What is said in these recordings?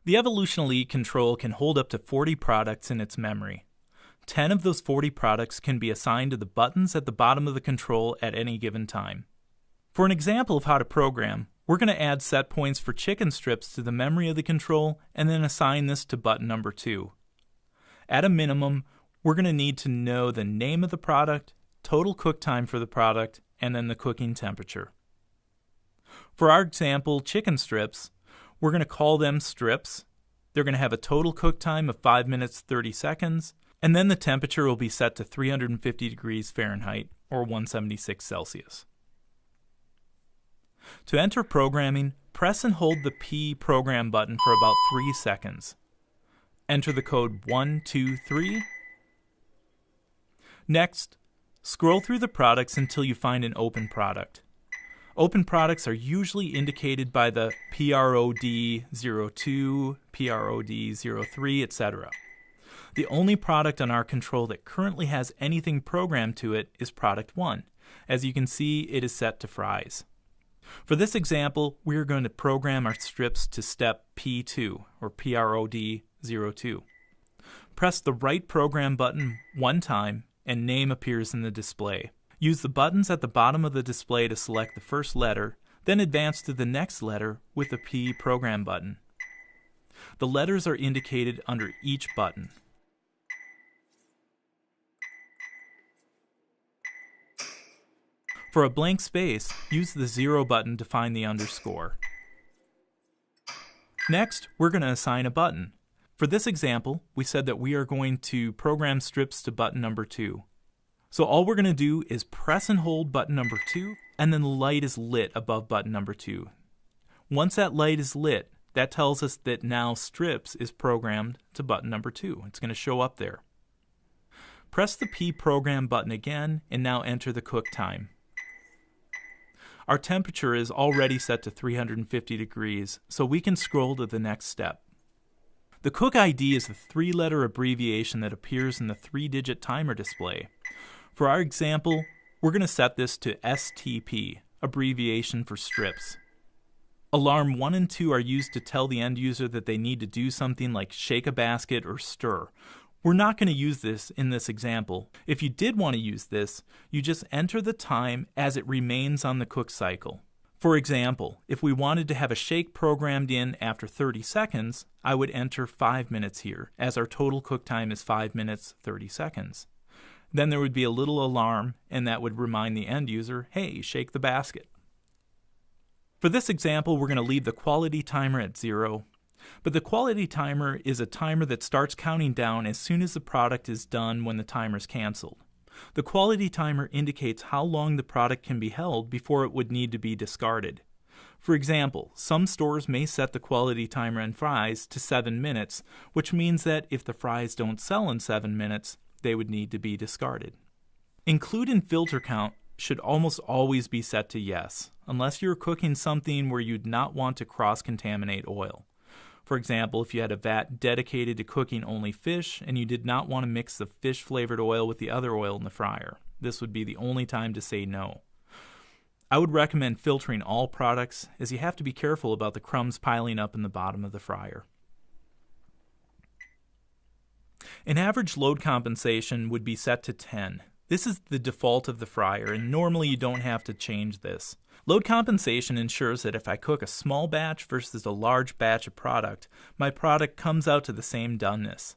The Evolution Elite control can hold up to 40 products in its memory. 10 of those 40 products can be assigned to the buttons at the bottom of the control at any given time. For an example of how to program, we're going to add set points for chicken strips to the memory of the control and then assign this to button number 2. At a minimum, we're going to need to know the name of the product, total cook time for the product, and then the cooking temperature. For our example, chicken strips, we're going to call them strips. They're going to have a total cook time of 5 minutes 30 seconds, and then the temperature will be set to 350 degrees Fahrenheit or 176 Celsius. To enter programming, press and hold the P program button for about 3 seconds. Enter the code 123. Next, scroll through the products until you find an open product. Open products are usually indicated by the PROD02, PROD03, etc. The only product on our control that currently has anything programmed to it is product 1. As you can see, it is set to fries. For this example, we are going to program our strips to step P2, or PROD02. Press the right program button one time, and name appears in the display. Use the buttons at the bottom of the display to select the first letter, then advance to the next letter with the P program button. The letters are indicated under each button. For a blank space, use the 0 button to find the underscore. Next, we're going to assign a button. For this example, we said that we are going to program strips to button number 2. So all we're going to do is press and hold button number 2, and then the light is lit above button number 2. Once that light is lit, that tells us that now strips is programmed to button number 2. It's going to show up there. Press the P program button again, and now enter the cook time. Our temperature is already set to 350 degrees, so we can scroll to the next step. The cook ID is the 3-letter abbreviation that appears in the 3-digit timer display. For our example, we're going to set this to STP, abbreviation for strips. Alarm 1 and 2 are used to tell the end user that they need to do something like shake a basket or stir. We're not going to use this in this example. If you did want to use this, you just enter the time as it remains on the cook cycle. For example, if we wanted to have a shake programmed in after 30 seconds, I would enter 5 minutes here, as our total cook time is 5 minutes 30 seconds. Then there would be a little alarm, and that would remind the end user, hey, shake the basket. For this example, we're going to leave the quality timer at 0. But the quality timer is a timer that starts counting down as soon as the product is done when the timer is canceled. The quality timer indicates how long the product can be held before it would need to be discarded. For example, some stores may set the quality timer on fries to 7 minutes, which means that if the fries don't sell in 7 minutes, they would need to be discarded. Include and filter count should almost always be set to yes, unless you're cooking something where you'd not want to cross-contaminate oil. For example, if you had a vat dedicated to cooking only fish and you did not want to mix the fish-flavored oil with the other oil in the fryer, this would be the only time to say no. I would recommend filtering all products, as you have to be careful about the crumbs piling up in the bottom of the fryer. An average load compensation would be set to 10. This is the default of the fryer, and normally you don't have to change this. Load compensation ensures that if I cook a small batch versus a large batch of product, my product comes out to the same doneness.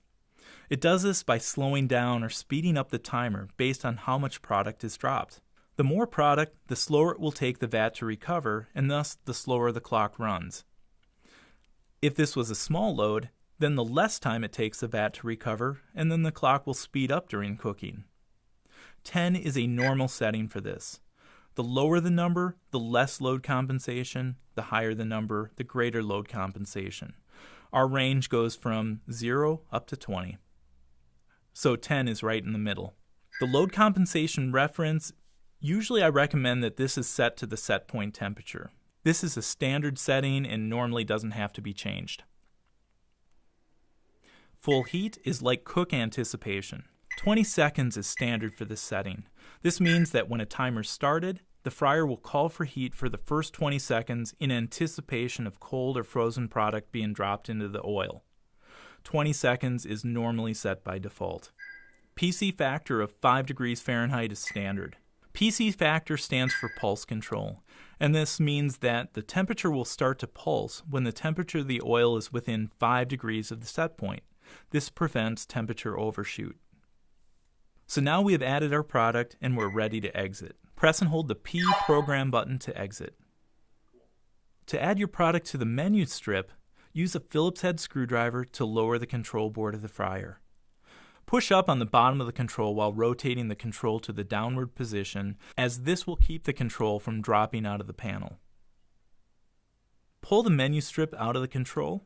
It does this by slowing down or speeding up the timer based on how much product is dropped. The more product, the slower it will take the vat to recover, and thus the slower the clock runs. If this was a small load, then the less time it takes the vat to recover, and then the clock will speed up during cooking. 10 is a normal setting for this. The lower the number, the less load compensation. The higher the number, the greater load compensation. Our range goes from 0 up to 20. So 10 is right in the middle. The load compensation reference, usually I recommend that this is set to the set point temperature. This is a standard setting and normally doesn't have to be changed. Full heat is like cook anticipation. 20 seconds is standard for this setting. This means that when a timer started, the fryer will call for heat for the first 20 seconds in anticipation of cold or frozen product being dropped into the oil. 20 seconds is normally set by default. PC factor of 5 degrees Fahrenheit is standard. PC factor stands for pulse control, and this means that the temperature will start to pulse when the temperature of the oil is within 5 degrees of the set point. This prevents temperature overshoot. So now we have added our product and we're ready to exit. Press and hold the P program button to exit. To add your product to the menu strip, use a Phillips head screwdriver to lower the control board of the fryer. Push up on the bottom of the control while rotating the control to the downward position, as this will keep the control from dropping out of the panel. Pull the menu strip out of the control.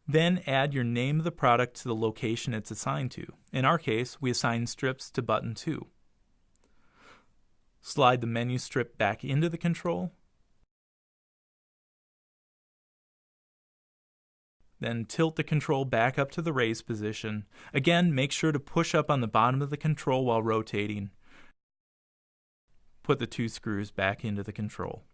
Then add your name of the product to the location it's assigned to. In our case, we assign strips to button 2. Slide the menu strip back into the control. Then tilt the control back up to the raised position. Again, make sure to push up on the bottom of the control while rotating. Put the 2 screws back into the control.